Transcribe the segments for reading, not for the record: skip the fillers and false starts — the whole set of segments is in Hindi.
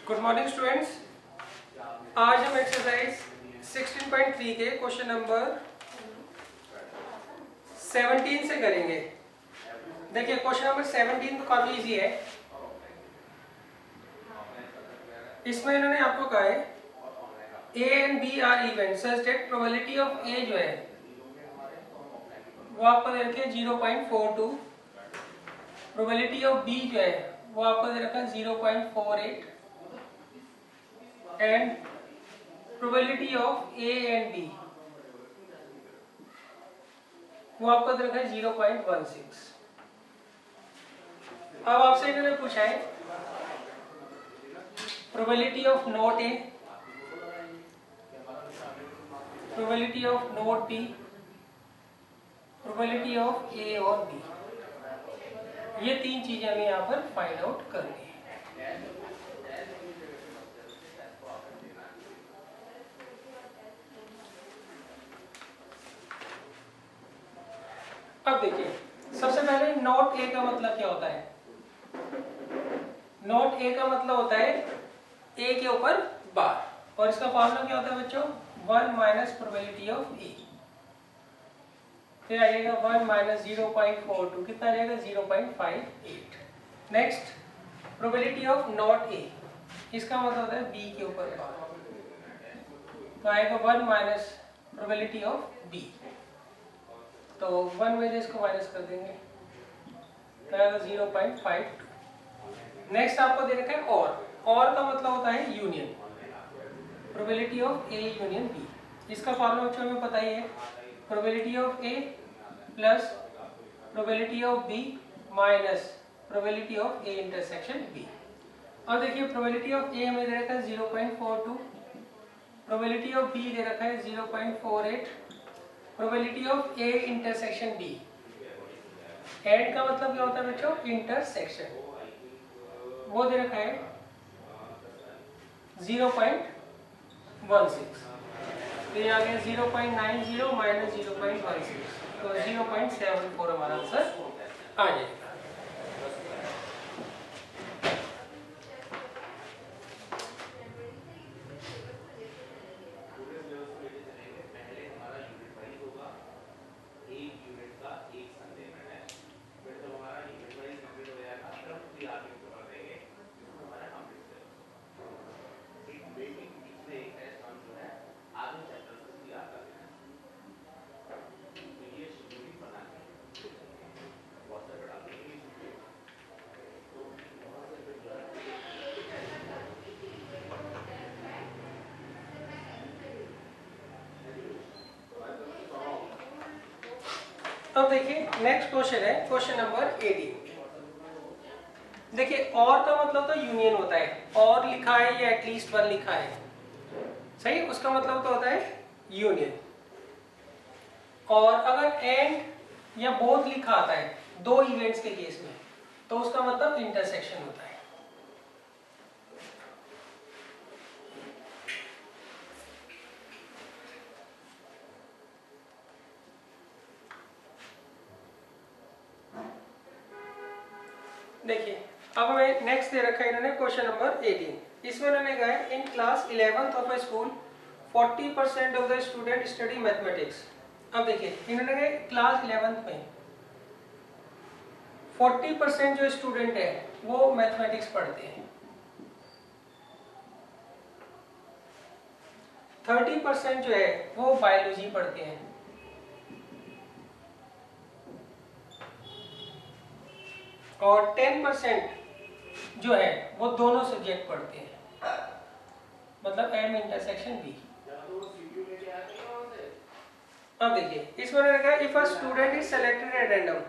Good morning students. आज हम एक्सरसाइज 16.3 के क्वेश्चन नंबर 17 से करेंगे। देखिए क्वेश्चन नंबर 17 तो काफी इजी है। इसमें इन्होंने आपको कहा है ए एंड बी आर इवन such that probability of A जो है वो आपको दे रखी है 0.42, प्रोबेबिलिटी ऑफ बी जो है वो आपको दे रखा है 0.48 and probability of A and B वो आपको दे रखा है 0.16। अब आपसे इन्होंने पूछा है probability of not A, probability of not B, probability of A और बी। ये तीन चीजें हमें यहाँ पर फाइंड आउट करनी है। अब देखिए सबसे पहले नॉट ए का मतलब क्या होता है। नॉट ए का मतलब होता है ए के ऊपर बार, और इसका फॉर्मूला क्या होता है बच्चों, 1 माइनस प्रोबेबिलिटी ऑफ ए। फिर आ जाएगा 1 माइनस 0.42, कितना आ जाएगा 0.58। नेक्स्ट प्रोबेबिलिटी ऑफ नॉट ए, इसका मतलब होता है बी के ऊपर बार, तो आएगा 1 माइनस प्रोबेबिलिटी ऑफ बी। तो 1 में से इसको माइनस कर देंगे तो आएगा 0.52। नेक्स्ट आपको दे रखा है और का मतलब होता है union, probability of A union B. इसका फॉर्मूला बच्चों हमें पता ही है, probability of A plus probability of B minus probability of A intersection B. अब देखिए प्रोबेबिलिटी ऑफ ए हमें दे रखा है 0.42, प्रोबेबिलिटी ऑफ बी दे रखा है 0.48, probability of A intersection B. एड का मतलब क्या होता है बच्चों, इंटरसेक्शन, वो दे रखा है 0.16। तो ये आ गया 0.90 माइनस 0.16, तो 0.74 हमारा आंसर आ जाएगा। अब देखिए नेक्स्ट क्वेश्चन है क्वेश्चन नंबर 18। देखिए और का मतलब तो यूनियन होता है, और लिखा है या एटलीस्ट वन लिखा है, सही, उसका मतलब तो होता है यूनियन। और अगर एंड या बोथ लिखा आता है दो इवेंट्स के केस में, तो उसका मतलब इंटरसेक्शन होता है। देखिए अब हमें नेक्स्ट दे रखा है इन्होंने क्वेश्चन नंबर 18। इसमें इन्होंने कहा है in class 11th of A school 40% of the student study mathematics. अब देखिए इन्होंने कहा क्लास 11th में 40% जो स्टूडेंट है वो मैथमेटिक्स पढ़ते हैं, 30% जो है वो बायोलॉजी पढ़ते हैं, और 10% जो है वो दोनों सब्जेक्ट पढ़ते हैं, मतलब एम इंटरसेक्शन बी। अब देखिए इसमें मैंने कहा if a student is selected at random.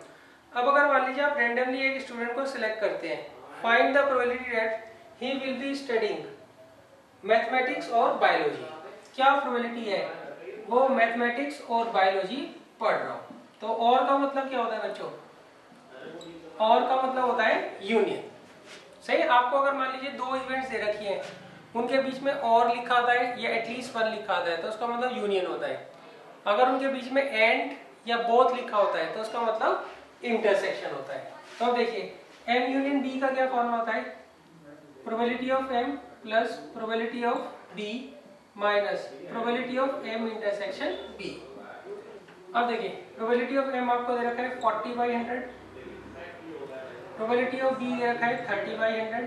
अब अगर मान लीजिए आप रैंडमली एक स्टूडेंट को सिलेक्ट करते हैं, find the probability that he will be studying mathematics और बायोलॉजी। क्या प्रोबेबिलिटी है वो मैथमेटिक्स और बायोलॉजी पढ़ रहा हो। तो और का मतलब क्या होता है बच्चों, और का मतलब होता है यूनियन, सही। आपको अगर मान लीजिए दो इवेंट्स दे रखी हैं, उनके बीच में और लिखा आता है या एटलीस्ट वन लिखा आता है, तो उसका मतलब यूनियन होता है। अगर उनके बीच में एंड या बोथ लिखा होता है तो उसका मतलब इंटरसेक्शन होता है। तो देखिए एम यूनियन बी का क्या फॉर्मूला होता है, probability of M plus probability of B minus probability of M intersection B। अब देखिए प्रोबेबिलिटी ऑफ M आपको दे रखा है 40/100, प्रोबेबिलिटी ऑफ B दे रखा है 30/100,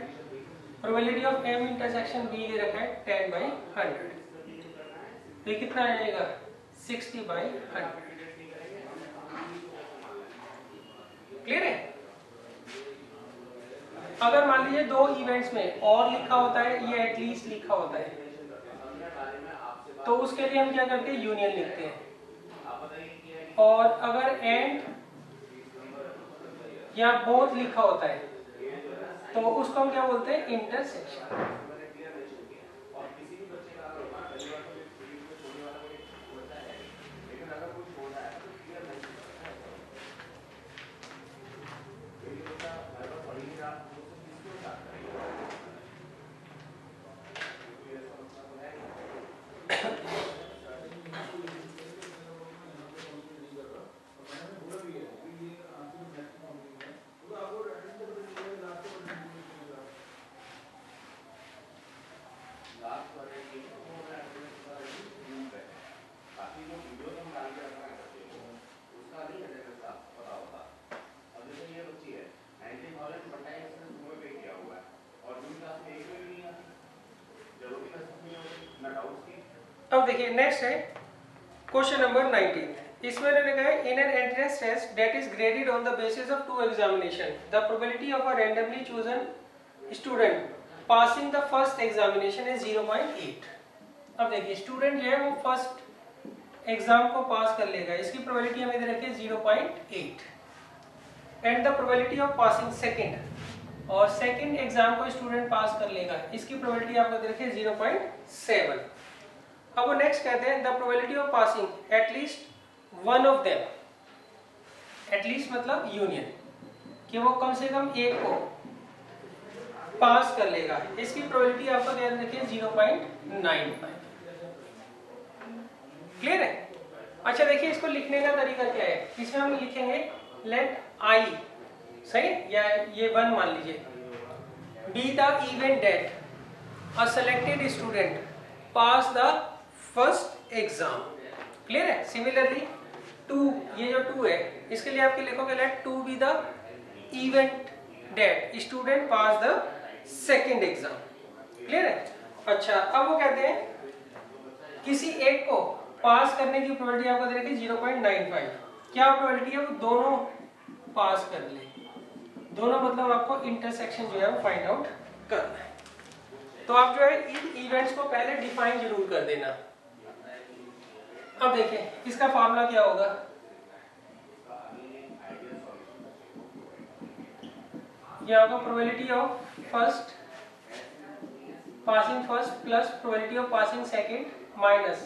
probability of M intersection B दे रखा है 10/100। तो ये कितना आ जाएगा 60/100। क्लियर है? अगर मान लीजिए दो इवेंट्स में और लिखा होता है या एटलीस्ट लिखा होता है तो उसके लिए हम क्या करते हैं यूनियन लिखते हैं, और अगर एंड या बोथ लिखा होता है तो उसको हम क्या बोलते हैं इंटरसेक्शन। अब देखिए नेक्स्ट है क्वेश्चन नंबर 19। इसमें मैंने कहा है in an entrance test that is graded on the basis of 2 examination the probability of a randomly chosen student passing the first examination is 0.8। अब देखिए स्टूडेंट जो है वो फर्स्ट एग्जाम को पास कर लेगा, इसकी प्रोबेबिलिटी हमें दे रखी है 0.8 and the probability of passing second, और सेकंड एग्जाम को स्टूडेंट पास कर लेगा, इसकी प्रोबेबिलिटी आपको दे रखी है 0.7। अब वो नेक्स्ट कहते हैं the probability of passing at least one of them, at least मतलब यूनियन, कि वो कम से कम एक को पास कर लेगा, इसकी प्रोबेबिलिटी आपको ध्यान रखिए 0.95। क्लियर है? अच्छा देखिए इसको लिखने का तरीका क्या है, इसमें हम लिखेंगे लेट I, सही, या ये 1 मान लीजिए, be the event that a selected student pass the first exam. Clear है? सिमिलरली 2, ये जो 2 है इसके लिए आपके लिखोगे let 2 be the event that student pass the second exam. Clear है? अच्छा अब वो कहते हैं किसी एक को पास करने की प्रोबेबिलिटी आपको दे रखी है 0.95। क्या प्रोबेबिलिटी है? वो दोनों पास कर ले, दोनों मतलब आपको इंटरसेक्शन जो है वो फाइंड आउट करना है। तो आप जो है इन इवेंट्स को पहले डिफाइन जरूर कर देना। अब देखें इसका फॉर्मूला क्या होगा, ये होगा probability of first passing first plus probability of passing second minus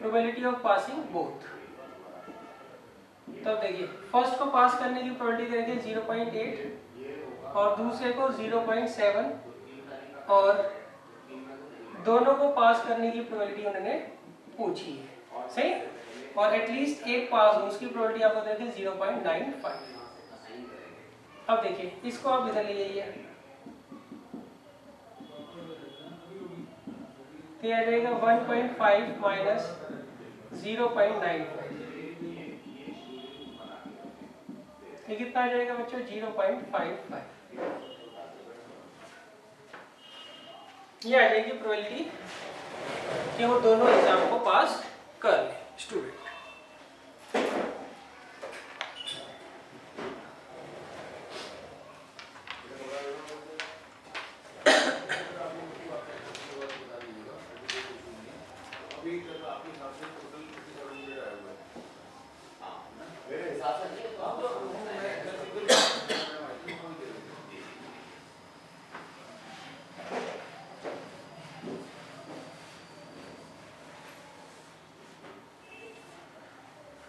probability of passing both. तब देखिए फर्स्ट को पास करने की प्रोबेबिलिटी देखिए 0.8 और दूसरे को 0.7, और दोनों को पास करने की प्रोबेबिलिटी उन्होंने पूछी है, सही, और एटलीस्ट एक पास हो उसकी प्रोबेबिलिटी आपको देखिए 0.95। अब देखिए इसको आप इधर ले जाइए, तो आ जाएगा 1.5 माइनस 0.95, ये कितना आ जाएगा बच्चों 0.55। ये आ जाएगी प्रोबेबिलिटी कि वो दोनों एग्जाम को पास कर ले स्टूडेंट।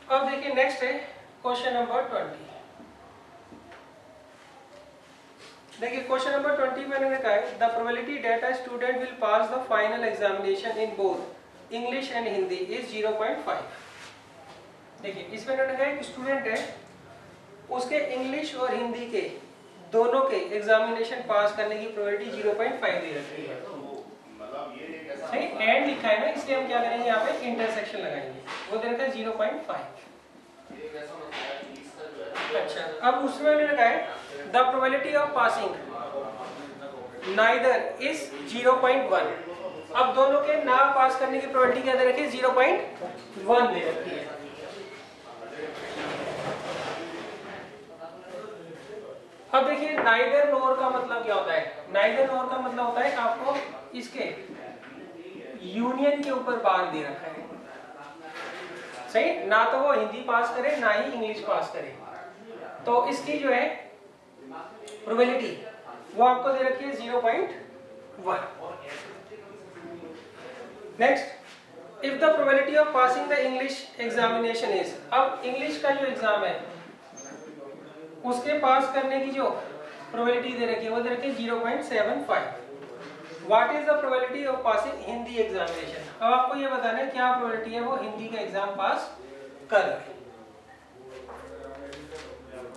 अब देखिए नेक्स्ट है क्वेश्चन नंबर 20। देखिए क्वेश्चन नंबर 20 में मैंने कहा है the probability that a student will pass the final examination in both English and Hindi is 0.5। देखिए इसमें मैंने कहा एक स्टूडेंट है, उसके इंग्लिश और हिंदी के दोनों के एग्जामिनेशन पास करने की प्रोबेबिलिटी 0.5 दे रखी है। सही, एंड लिखा है ना, इसलिए हम क्या करेंगे यहाँ पे इंटरसेक्शन लगाएंगे। वो दे रखा है 0.5। अच्छा, अब उसमें मैंने रखा है the probability of passing neither is 0.1। अब दोनों के ना पास करने की प्रोबेबिलिटी क्या दे रखी है? 0.1 दे रखी है। अब देखिए नाइदर नोर का मतलब क्या होता है? नाइदर नोर का मतलब होता है आपको इसके यूनियन के ऊपर बार दे रखा है। सही, ना तो वो हिंदी पास करे ना ही इंग्लिश पास करे। तो इसकी जो है प्रोबेबिलिटी वो आपको दे रखी है 0.1। Next, if the probability of passing the English examination is, अब इंग्लिश का जो एग्जाम है उसके पास करने की जो प्रोबेबिलिटी दे रखी है वो दे रखी है 0.75। What is the probability of passing Hindi examination? अब आपको ये बताना है क्या प्रोबेबिलिटी है वो हिंदी का एग्जाम पास कर रहे।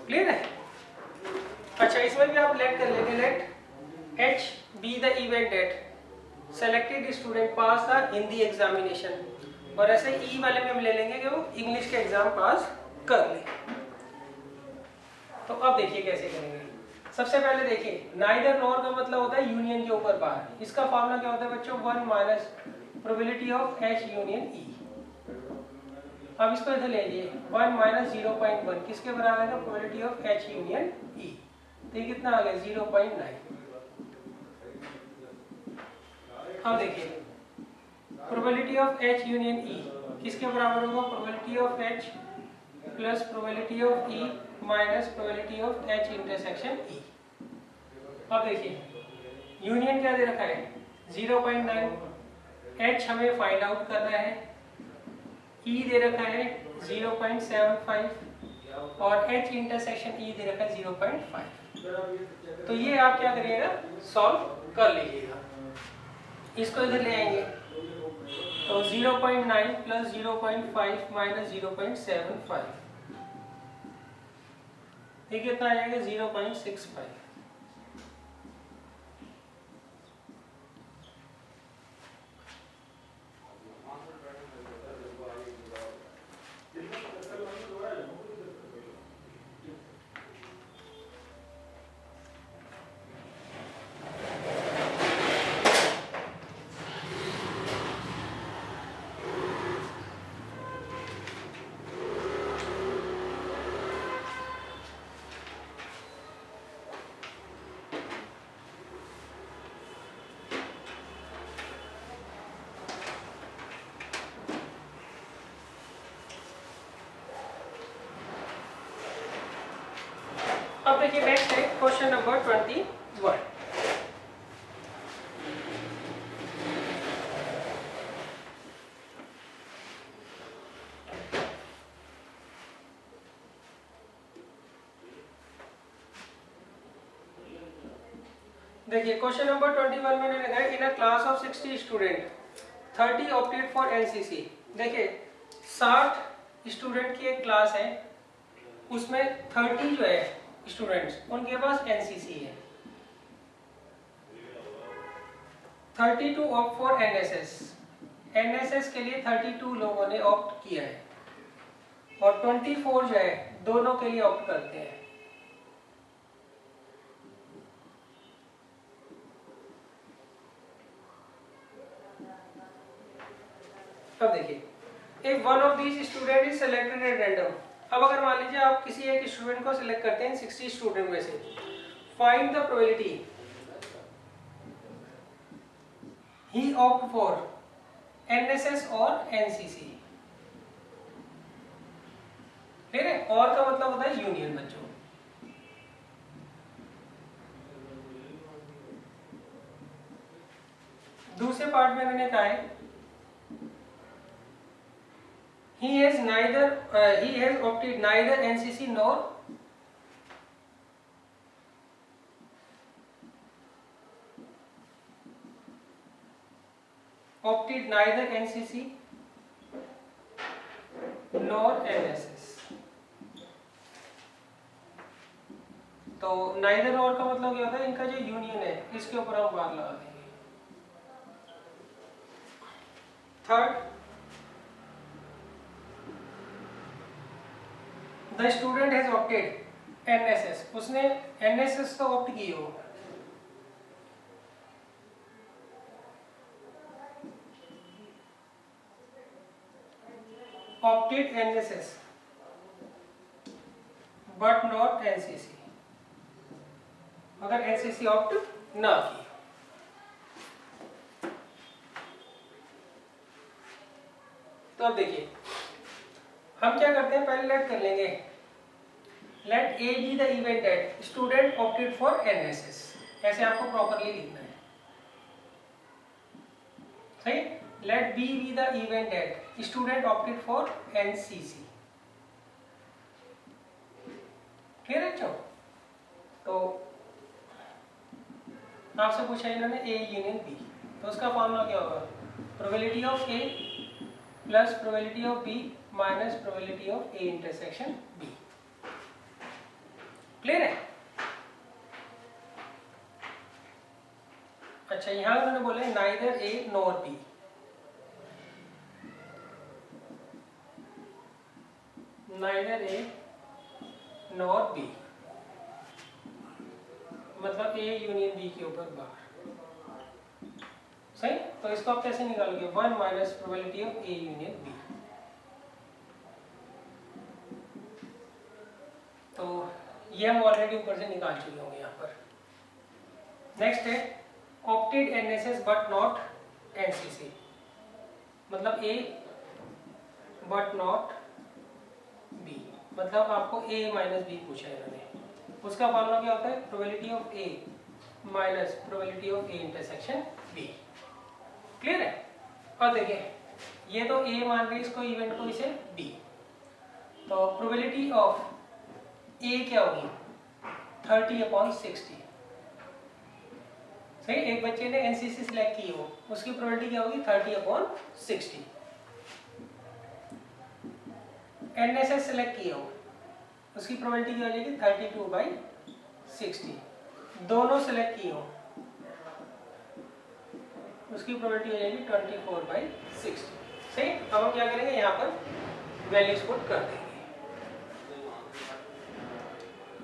क्लियर है? अच्छा, इसमें भी आप लेट कर लेंगे, let H be the event that selected student pass the Hindi examination, और ऐसे ई वाले में हम ले लेंगे कि वो इंग्लिश के एग्जाम पास कर ले। तो अब देखिए कैसे करेंगे। सबसे पहले देखिए नाइदर नॉर का मतलब होता है यूनियन के ऊपर बार। इसका फॉर्मूला क्या होता है बच्चों? 1 minus probability of H union E। अब इसको इधर ले लीजिए, 1 माइनस 0.1 किसके बराबर है? Probability of H union E। तो ये कितना आ गया? 0.9। अब देखिए probability of H union E किसके बराबर होगा? Probability of H plus probability of E minus probability of H intersection E। अब देखिए यूनियन क्या दे रखा है? 0.9। H हमें फाइंड आउट करना है, E दे रखा है 0.75 और H इंटरसेक्शन E दे रखा है 0.5। तो ये आप क्या करिएगा? सॉल्व कर लीजिएगा। इसको इधर ले आएंगे तो 0.9 प्लस 0.5 माइनस 0.75, ये कितना आ जाएगा? 0.65। अब देखिए नेक्स्ट है क्वेश्चन नंबर 21। देखिए क्वेश्चन नंबर 21 में मैंने लिखा है in a class of 60 student 30 opted for NCC. देखिए 60 स्टूडेंट की एक क्लास है, उसमें 30 जो है स्टूडेंट्स उनके पास एनसीसी है। 32 ऑप्ट फॉर एनएसएस, एनएसएस के लिए 32 लोगों ने ऑप्ट किया है और 24 जो है दोनों के लिए ऑप्ट करते हैं। अब देखिए if one of these student is selected at random, अब अगर मान लीजिए आप किसी एक स्टूडेंट को सिलेक्ट करते हैं 60 स्टूडेंट में से, find the probability he opt for NSS और एनसीसी। ठीक है, और का मतलब होता है यूनियन बच्चों। दूसरे पार्ट में मैंने कहा है he has opted neither NCC nor opted neither NCC nor NSS। तो neither nor का मतलब क्या होता है? इनका जो यूनियन है इसके ऊपर हम बार लगा देंगे। Third, the student has opted NSS, उसने एनएसएस तो ऑप्ट की हो, opted NSS but not NCC, अगर एनसीसी ऑप्ट ना की। तो अब देखिए हम क्या करते हैं, पहले लेट कर लेंगे, let A be the event that student opted for NSS, ऐसे आपको प्रॉपरली लिखना है, सही। Let B be the event that student opted for NCC, clear है बच्चों। तो आपसे पूछा इन्होंने ए यूनियन बी, तो उसका फॉर्मूला क्या होगा, probability of A plus probability of B minus probability of A intersection B, clear है। अच्छा, यहां उन्होंने बोले neither A nor B, neither A nor B मतलब ए यूनियन बी के ऊपर बाहर, सही। तो इसको आप कैसे निकालोगे, 1 minus probability of A union B, तो ये हम ऑलरेडी ऊपर से निकाल चुके होंगे यहाँ पर। नेक्स्ट है opted NSS but not NCC, मतलब ए बट नॉट बी, मतलब आपको ए माइनस बी पूछा है इन्होंने, उसका फॉर्मूला क्या होता है, probability of A minus probability of A intersection B, clear है। और देखिए ये तो ए मान रहे इसको इवेंट को, इसे बी, तो प्रोबेबिलिटी ऑफ ए क्या होगी 30/60, सही। एक बच्चे ने एनसीसी सिलेक्ट की हो, उसकी प्रोबेबिलिटी क्या होगी 30/60, एनएसएस सिलेक्ट किया हो, उसकी प्रोबेबिलिटी क्या हो जाएगी 32/60, दोनों सेलेक्ट किए हो, उसकी प्रोबेबिलिटी हो जाएगी 24/60, सही। अब हम क्या करेंगे, यहाँ पर वैल्यूज पुट कर देंगे,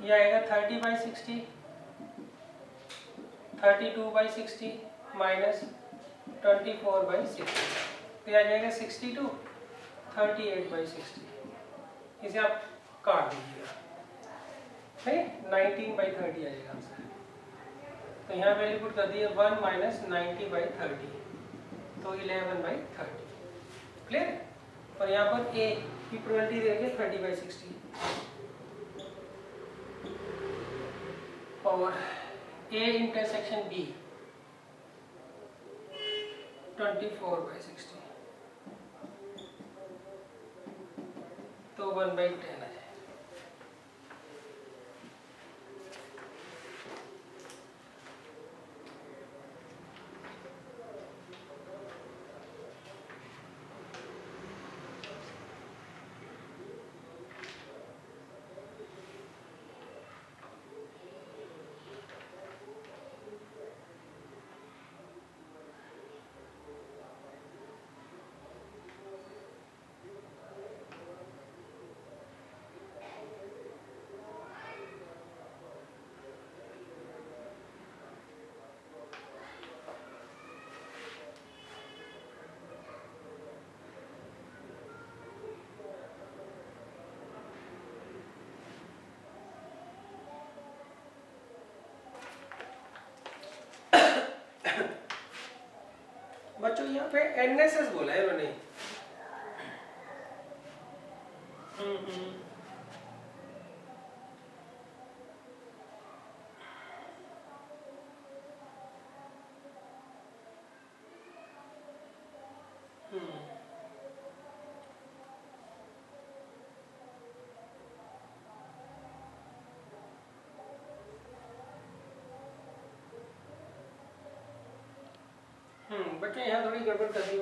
ये आएगा 30/60, 32/60 माइनस 24/60, तो आ जाएगा 62, 38/60, इसे आप काट दीजिएगा, सही। 19/30 आ जाएगा आंसर, तो यहाँ वैल्यू पुट कर दी है 1 माइनस 90/30, तो 11/30, क्लियर। और यहाँ पर ए की प्रोबेबिलिटी दे रही है 30/60 और ए इंटरसेक्शन बी 24/60, तो 1/10 आ जाए। बच्चों यहाँ पे एनएसएस बोला है उन्होंने, बच्चों यहाँ थोड़ी गड़बड़ कर दी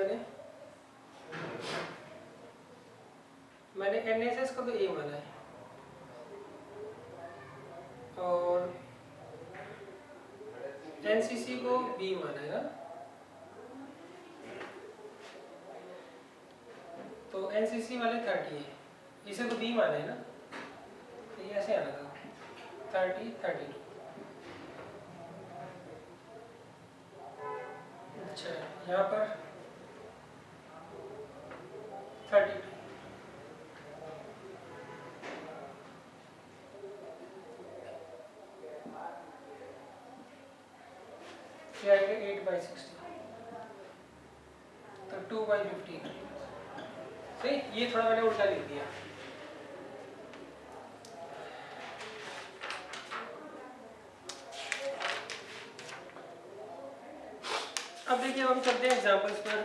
मैंने एनएसएस को तो ए माना है और एनसीसी को बी माना है ना, एनसीसी वाले 30 है, इसे तो बी माना है ना, तो ये ऐसे आना था 30 32। अच्छा यहाँ पर 32, ये आएगा 8/60, तो 2/15। सही, ये थोड़ा मैंने उल्टा लिख दिया। अब देखिए हम चलते हैं एग्जांपल्स पर।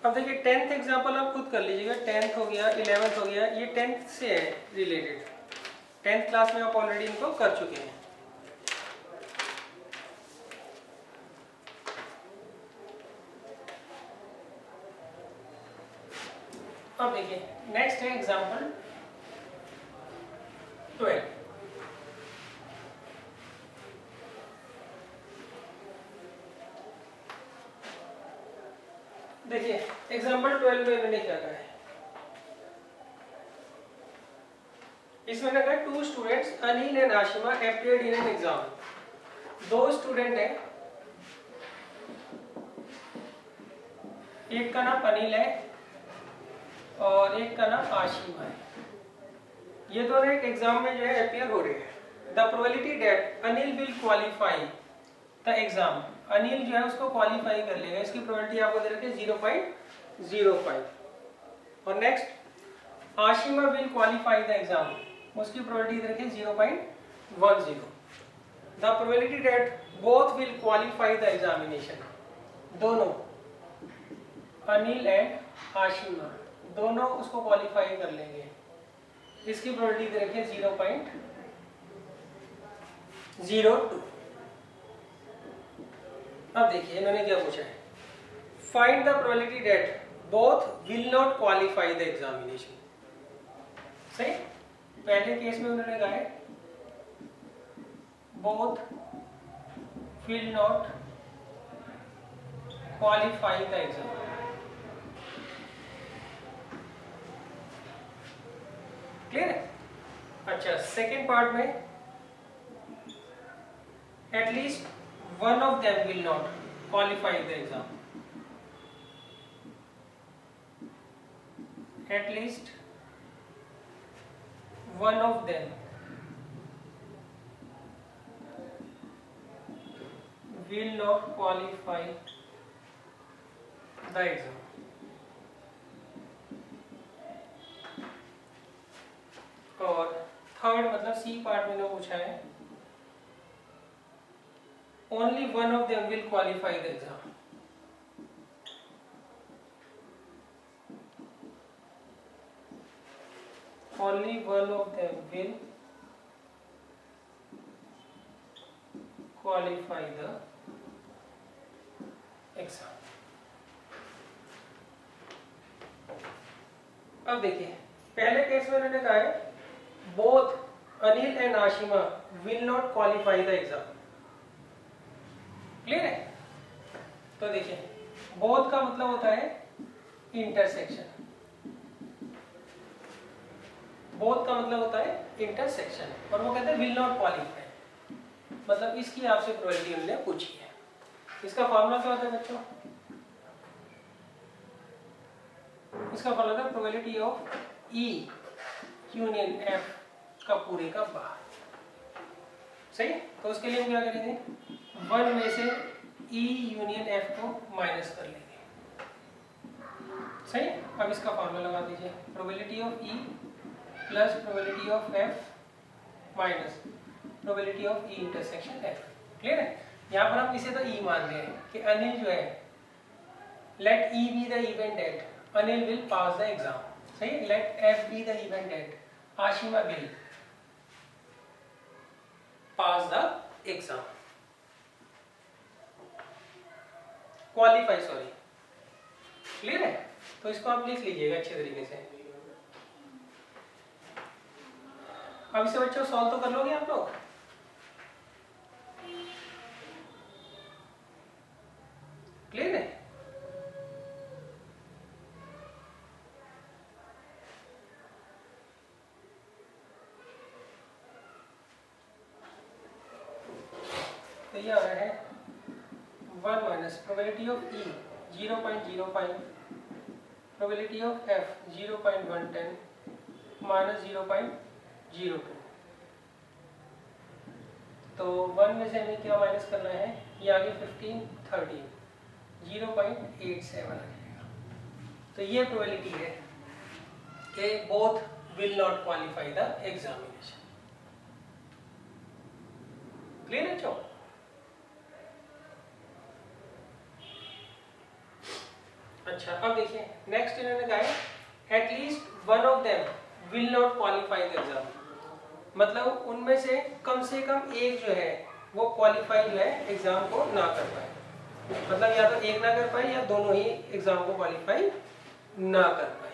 अब देखिए 10th एग्जांपल आप खुद कर लीजिएगा। 10th हो गया, 11th हो गया, ये 10th से है रिलेटेड। 10th क्लास में आप ऑलरेडी इनको कर चुके हैं। अब देखिए नेक्स्ट है एग्जांपल 12। देखिए एग्जांपल 12 में मैंने क्या कहा है, इसमें मैंने कहा 2 students Anil and Ashima appeared in an exam। 2 student हैं, एक का नाम अनिल है और एक का नाम आशिमा है। ये दोनों एक एग्जाम में जो है अपियर हो रहे हैं। The probability that Anil will qualify the exam, Anil जो है उसको क्वालिफाई कर लेगा, इसकी प्रोबेबिलिटी आपको दे रखी है 0.05। और next Ashima will qualify the exam, उसकी प्रोबेबिलिटी दे रखी है 0.10। The probability that both will qualify the examination, दोनों अनिल एंड आशिमा दोनों उसको क्वालिफाई कर लेंगे, इसकी प्रोबेबिलिटी दे रखी है 0.02। अब देखिए इन्होंने क्या पूछा है, find the probability that both will not qualify the examination. सही, पहले केस में उन्होंने कहा है both will not qualify the exam. Clear है? अच्छा, सेकेंड पार्ट में at least one of them will not qualify the exam, at least one of them will not qualify the exam। और थर्ड मतलब सी पार्ट में पूछा है only one of them will qualify the exam। only one of them will qualify the exam. अब देखिए पहले केस में उन्होंने कहा है both Anil and Ashima will not qualify the exam. Clear है? तो देखिए बोथ का मतलब होता है इंटरसेक्शन, बोथ का मतलब होता है इंटरसेक्शन, और वो कहते हैं विल नॉट क्वालिफाई, मतलब इसकी आपसे प्रोबेबिलिटी उन्होंने पूछी है। इसका फॉर्मूला क्या होता है बच्चों? इसका फॉर्मूला था probability of E union F का पूरे का बाहर। सही, तो उसके लिए हम क्या करेंगे, 1 में से ई यूनियन एफ को माइनस कर लेंगे। सही, अब इसका फॉर्मूला लगा दीजिए, probability of E plus probability of F minus probability of E intersection F. Clear है? यहाँ पर हम इसे तो ई मान रहे हैं कि अनिल जो है, let E be the event that Anil will pass the exam. सही, let F be the event that Ashima will pass the exam, qualify sorry. Clear है? तो इसको आप लिख लीजिएगा अच्छे तरीके से। अब इसे बच्चों सॉल्व तो कर लोगे आप लोग? क्लियर है? तो ये आ रहा है 1 minus probability of E 0.05, probability of F 0.110 minus 0.02। तो 1 में से हमें क्या माइनस करना है, ये आगे 15 13 0.87 आ जाएगा। तो ये प्रोबेबिलिटी है कि both will not qualify the examination. Clear है? चो अच्छा, अब देखिए नेक्स्ट इन्होंने कहा है at least one of them will not qualify the exam, मतलब उनमें से कम एक जो है वो क्वालिफाई जो है एग्जाम को ना कर पाए, मतलब या तो एक ना कर पाए या दोनों ही एग्जाम को क्वालिफाई ना कर पाए।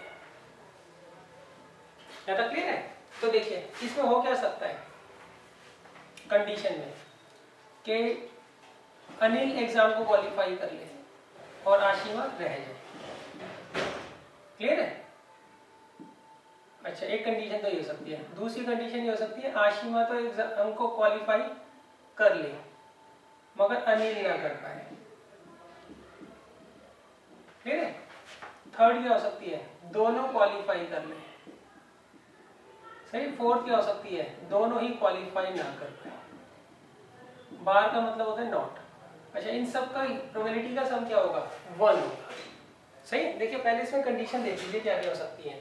क्या था? क्लियर है? तो देखिए इसमें हो क्या सकता है कंडीशन में कि अनिल एग्जाम को क्वालिफाई कर ले और आशिमा रह जाए। क्लियर है? अच्छा, एक कंडीशन तो ये हो सकती है। दूसरी कंडीशन ये हो सकती है आशिमा तो एग्जाम को क्वालिफाई कर ले मगर अनिल ना कर पाए। क्लियर है? थर्ड क्या हो सकती है, दोनों क्वालिफाई कर ले। सही। फोर्थ क्या हो सकती है, दोनों ही क्वालिफाई ना कर पाए। बार का मतलब होता है नॉट। अच्छा, इन सब का प्रोबेबिलिटी का सम क्या होगा, 1 होगा। सही। देखिए पहले इसमें कंडीशन देख लीजिए क्या क्या हो सकती है।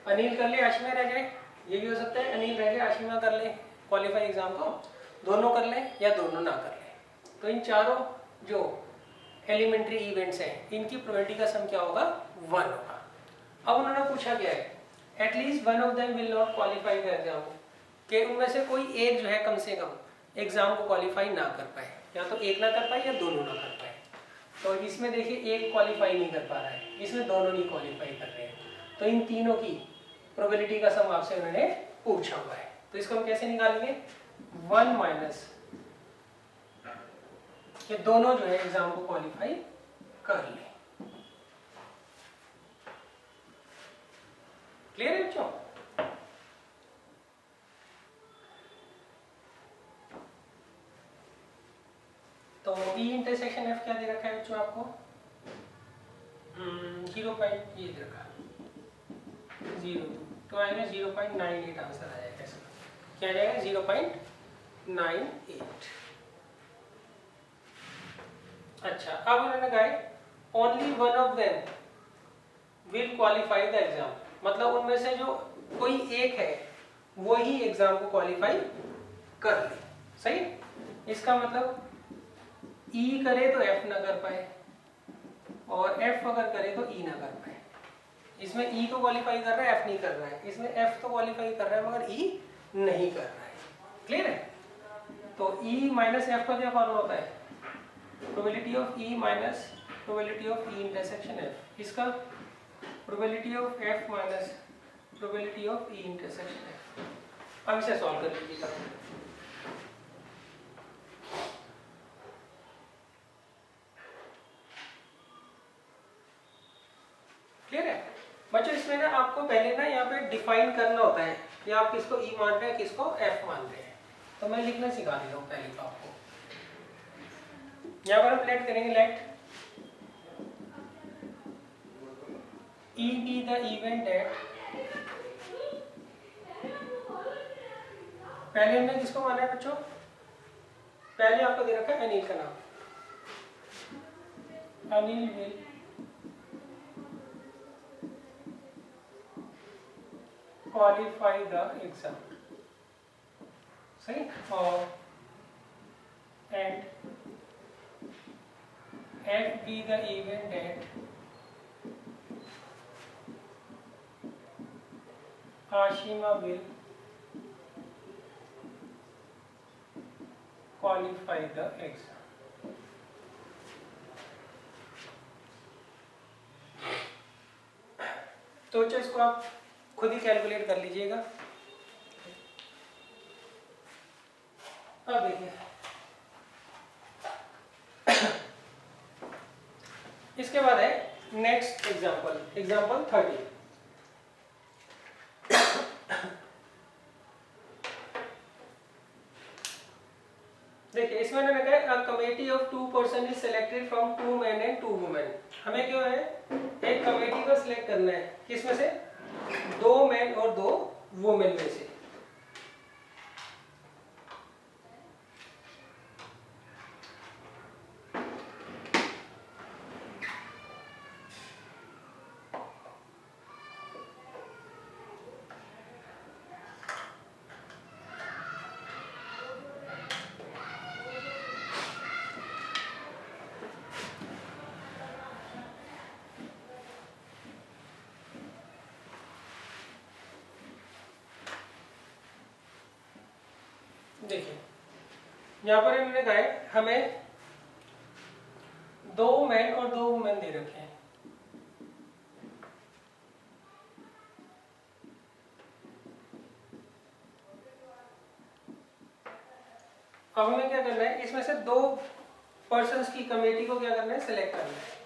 अनिल कर ले आशिमा रह जाए, ये भी हो सकता है। अनिल रह जाए आशिमा कर ले क्वालिफाई एग्जाम को, दोनों कर ले या दोनों ना कर ले। तो इन चारों जो एलिमेंट्री इवेंट्स हैं इनकी प्रोबेबिलिटी का सम क्या होगा, 1 होगा। अब उन्होंने पूछा क्या है, at least one of them will not qualify the exam, कि उनमें से कोई एक जो है कम से कम एग्जाम को क्वालिफाई ना कर पाए, या तो एक ना कर पाए या दोनों ना कर पाए। तो इसमें देखिए एक क्वालिफाई नहीं कर पा रहा है, इसमें दोनों नहीं क्वालिफाई कर रहे हैं। तो इन तीनों की प्रोबेबिलिटी का सम आपसे उन्होंने पूछा हुआ है। तो इसको हम कैसे निकालेंगे, 1 माइनस ये दोनों जो है एग्जाम को क्वालिफाई कर ले। क्लियर है बच्चों? तो E इंटरसेक्शन F क्या दे रखा है बच्चों आपको, 0. ये दे रखा 0, तो आएगा 0.98 आंसर आ जाएगा इसका। क्या जाएगा, 0.98। अच्छा, अब उन्होंने कहा only one of them will qualify the exam, मतलब उनमें से जो कोई एक है वो ही एग्जाम को क्वालिफाई कर ले। सही। इसका मतलब E करे तो F ना कर पाए और F अगर करे तो E ना कर पाए। इसमें E तो क्वालिफाई कर रहा है, F नहीं कर रहा है। इसमें F तो क्वालिफाई कर रहा है मगर E नहीं कर रहा है। क्लियर है? तो E माइनस F का क्या फॉर्मूला होता है, probability of E minus probability of E intersection F। इसका probability of F minus probability of E intersection F। अब इसे सॉल्व कर लीजिएगा। क्लियर है बच्चों? इसमें ना आपको पहले ना यहाँ पे डिफाइन करना होता है कि आप किसको E मान रहे हैं, किसको F मान रहे हैं। तो मैं लिखना सिखा देता हूँ पहले तो आपको। यहाँ पर हम लेट करेंगे, late E be the event that, पहले हमने किसको माना है बच्चों, पहले आपको दे रखा है अनिल का नाम, Anil will qualify the exam. सही। और and F be the event that Ashima will qualify the exam। तो इसको आप खुद ही कैलकुलेट कर लीजिएगा। अब देखिए इसके बाद है नेक्स्ट एग्जाम्पल, एग्जाम्पल 30। देखिए इसमें उन्होंने कहा a committee of 2 person is selected from 2 main and 2 women. हमें क्यों है, एक कमेटी को सिलेक्ट करना है, किसमें से, 2 मेन और 2 वुमेन में से। देखिए यहाँ पर इन्होंने कहा है हमें 2 मैन और 2 वुमेन दे रखे हैं। अब हमें क्या करना है, इसमें से 2 पर्सन्स की कमेटी को क्या करना है, सिलेक्ट करना है।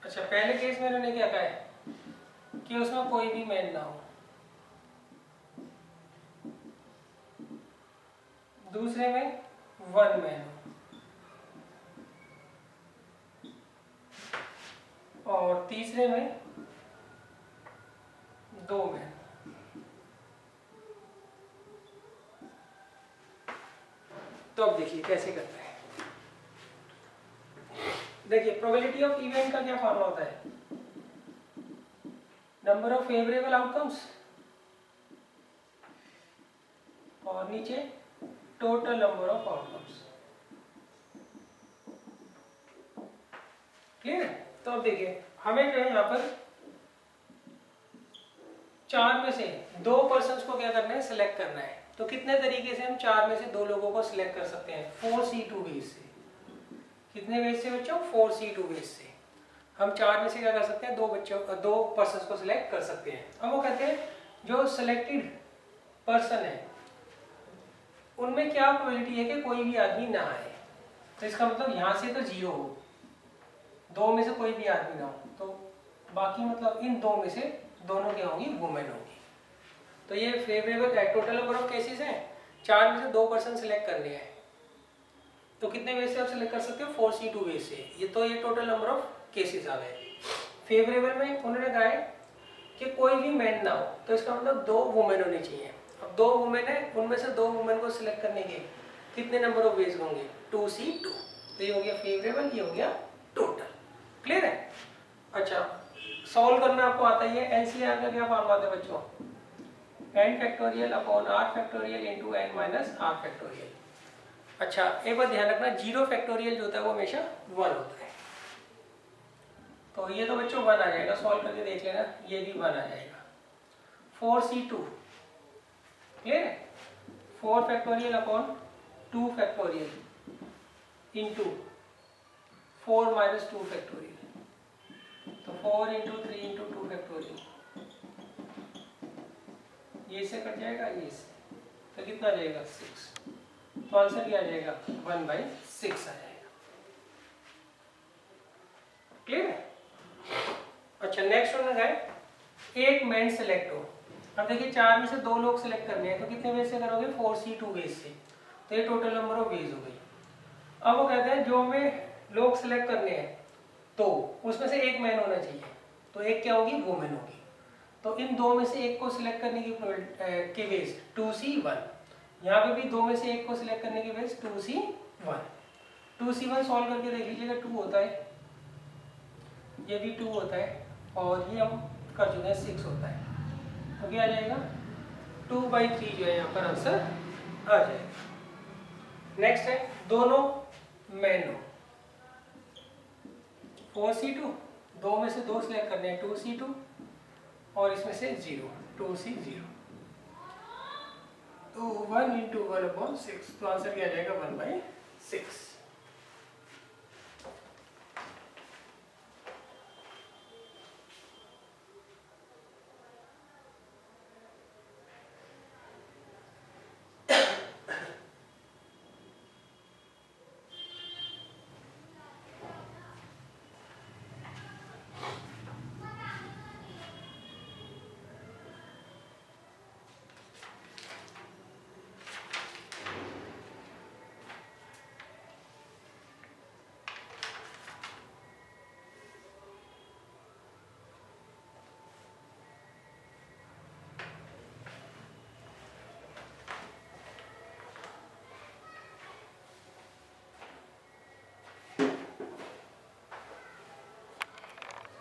अच्छा, पहले केस में इन्होंने क्या कहा है कि उसमें कोई भी मैन ना हो। दूसरे में 1 मैन हो और तीसरे में 2 मैन। तो अब देखिए कैसे करते हैं। देखिए प्रोबेबिलिटी ऑफ इवेंट का क्या फॉर्मूला होता है, नंबर ऑफ फेवरेबल आउटकम्स और नीचे total number of outcomes. Clear है। तो अब देखिए हमें जो है यहाँ पर 4 में से 2 पर्सन्स को क्या करना है, सिलेक्ट करना है। तो कितने तरीके से हम 4 में से 2 लोगों को सिलेक्ट कर सकते हैं, 4C2 बेस से। कितने बेस से बच्चों, 4C2 बेस से हम 4 में से क्या कर सकते हैं, 2 पर्सन्स को सिलेक्ट कर सकते हैं। अब वो कहते हैं जो सिलेक्टेड पर्सन है उनमें क्या प्रोबेबिलिटी है कि कोई भी आदमी ना आए। तो इसका मतलब यहाँ से तो 0 हो, 2 में से कोई भी आदमी ना हो, तो बाकी मतलब इन 2 में से दोनों क्या होंगी, वुमेन होंगी। तो ये फेवरेबल है। टोटल नंबर ऑफ केसेस हैं, 4 में से 2 पर्सन सिलेक्ट करने हैं। तो कितने वे से आप सिलेक्ट कर सकते हो, 4C2 वे से। ये तो ये टोटल नंबर ऑफ केसेस आ गए। फेवरेबल में उन्होंने कहा है कि कोई भी मैन ना हो, तो इसका मतलब 2 वुमेन होनी चाहिए। अब 2 वुमेन है, उनमें से 2 वुमेन को सिलेक्ट करने के कितने नंबर ऑफ वेज होंगे, 2C2। तो ये हो गया फेवरेबल, ये हो गया टोटल। क्लियर है। अच्छा, सॉल्व करना आपको आता ही है। एनसीआर का क्या फॉर्मूला आता है बच्चों, n factorial upon r factorial into n minus r factorial. अच्छा एक बात ध्यान रखना, 0 फैक्टोरियल जो होता है वो हमेशा 1 होता है। तो ये तो बच्चों 1 आ जाएगा, सॉल्व करके देख लेना, ये भी 1 आ जाएगा। 4C2 क्लियर है, 4 factorial upon 2 factorial into 4 minus 2 factorial. तो 4 इंटू 3 इंटू 2 फैक्टोरियल, ये से कट जाएगा ये से, तो कितना आ जाएगा 6। तो आंसर क्या आ जाएगा, 1/6 आ जाएगा। क्लियर है। अच्छा नेक्स्ट वन है एक मैन सेलेक्ट हो। अब देखिए 4 में से 2 लोग सिलेक्ट करने हैं, तो कितने वेज से करोगे, 4C2 वेज से। तो ये टोटल नंबर ऑफ वेज हो गई। अब वो कहते हैं जो हमें लोग सिलेक्ट करने हैं तो उसमें से एक मैन होना चाहिए, तो एक क्या होगी, वुमेन होगी। तो इन 2 में से एक को सिलेक्ट करने की वेज 2C1। यहाँ पे भी 2 में से एक को सिलेक्ट करने की वेज 2C1। 2C1 सॉल्व करके देख लीजिएगा, 2 होता है, ये भी 2 होता है, और ये हम कर चुके हैं 6 होता है। तो क्या आ जाएगा, 2/3 जो है यहाँ पर आंसर आ जाएगा। नेक्स्ट है दोनों मैन हो, 4C2, 2 में से 2 सिलेक्ट करने हैं, 2C2 और इसमें से 0, 2C0। तो 1 इंटू 1/6, तो आंसर क्या आ जाएगा 1/6।